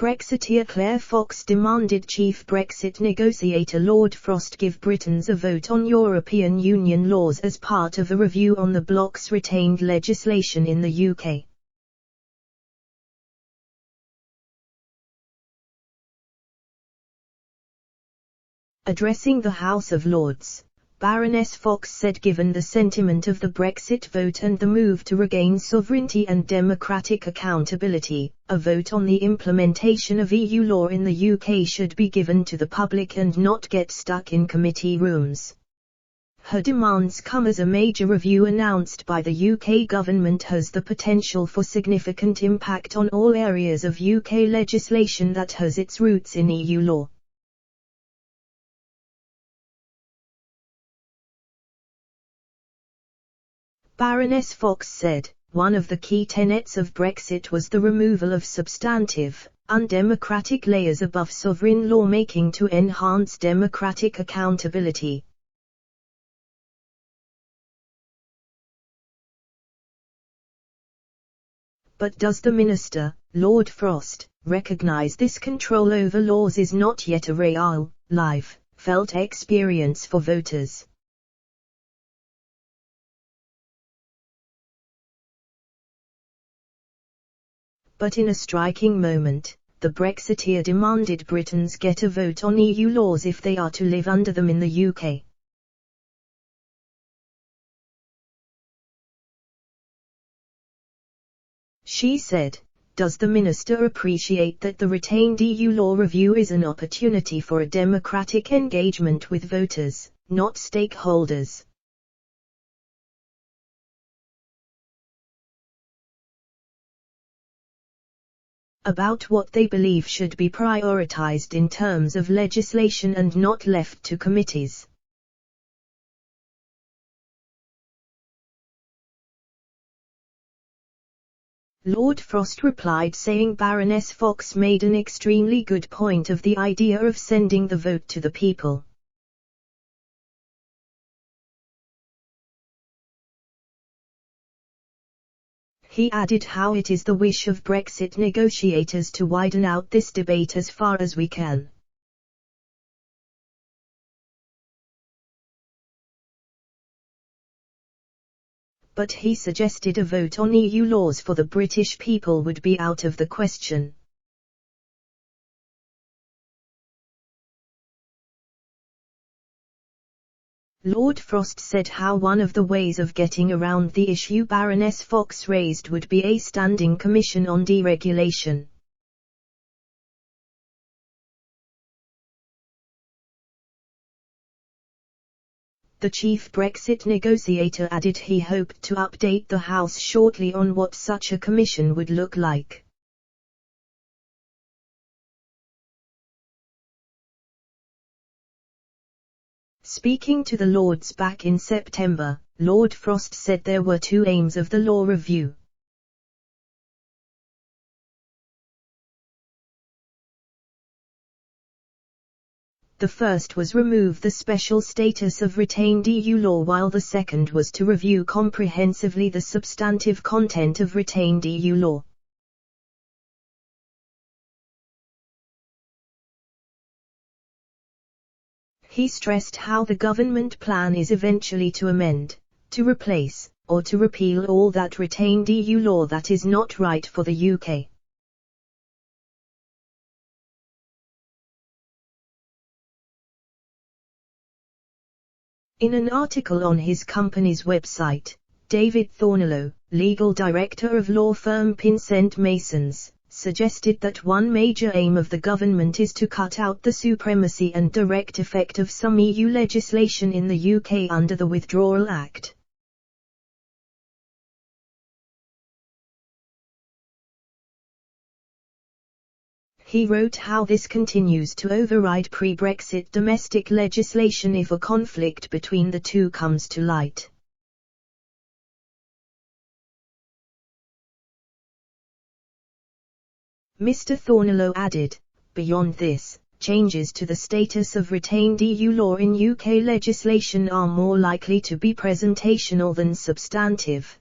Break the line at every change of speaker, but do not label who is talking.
Brexiteer Claire Fox demanded Chief Brexit negotiator Lord Frost give Britons a vote on European Union laws as part of a review on the bloc's retained legislation in the UK. Addressing the House of Lords, Baroness Fox said given the sentiment of the Brexit vote and the move to regain sovereignty and democratic accountability, a vote on the implementation of EU law in the UK should be given to the public and not get stuck in committee rooms. Her demands come as a major review announced by the UK government has the potential for significant impact on all areas of UK legislation that has its roots in EU law. Baroness Fox said, one of the key tenets of Brexit was the removal of substantive, undemocratic layers above sovereign lawmaking to enhance democratic accountability. But does the Minister, Lord Frost, recognise this control over laws is not yet a real, live, felt experience for voters? But in a striking moment, the Brexiteer demanded Britons get a vote on EU laws if they are to live under them in the UK. She said, does the Minister appreciate that the retained EU law review is an opportunity for a democratic engagement with voters, not stakeholders? About what they believe should be prioritised in terms of legislation and not left to committees. Lord Frost replied saying Baroness Fox made an extremely good point of the idea of sending the vote to the people. He added how it is the wish of Brexit negotiators to widen out this debate as far as we can. But he suggested a vote on EU laws for the British people would be out of the question. Lord Frost said how one of the ways of getting around the issue Baroness Fox raised would be a standing commission on deregulation. The chief Brexit negotiator added he hoped to update the House shortly on what such a commission would look like. Speaking to the Lords back in September, Lord Frost said there were two aims of the law review. The first was remove the special status of retained EU law while the second was to review comprehensively the substantive content of retained EU law. He stressed how the government plan is eventually to amend, to replace, or to repeal all that retained EU law that is not right for the UK. In an article on his company's website, David Thornellow, legal director of law firm Pinsent Masons, suggested that one major aim of the government is to cut out the supremacy and direct effect of some EU legislation in the UK under the Withdrawal Act. He wrote how this continues to override pre-Brexit domestic legislation if a conflict between the two comes to light. Mr. Thornellow added, beyond this, changes to the status of retained EU law in UK legislation are more likely to be presentational than substantive.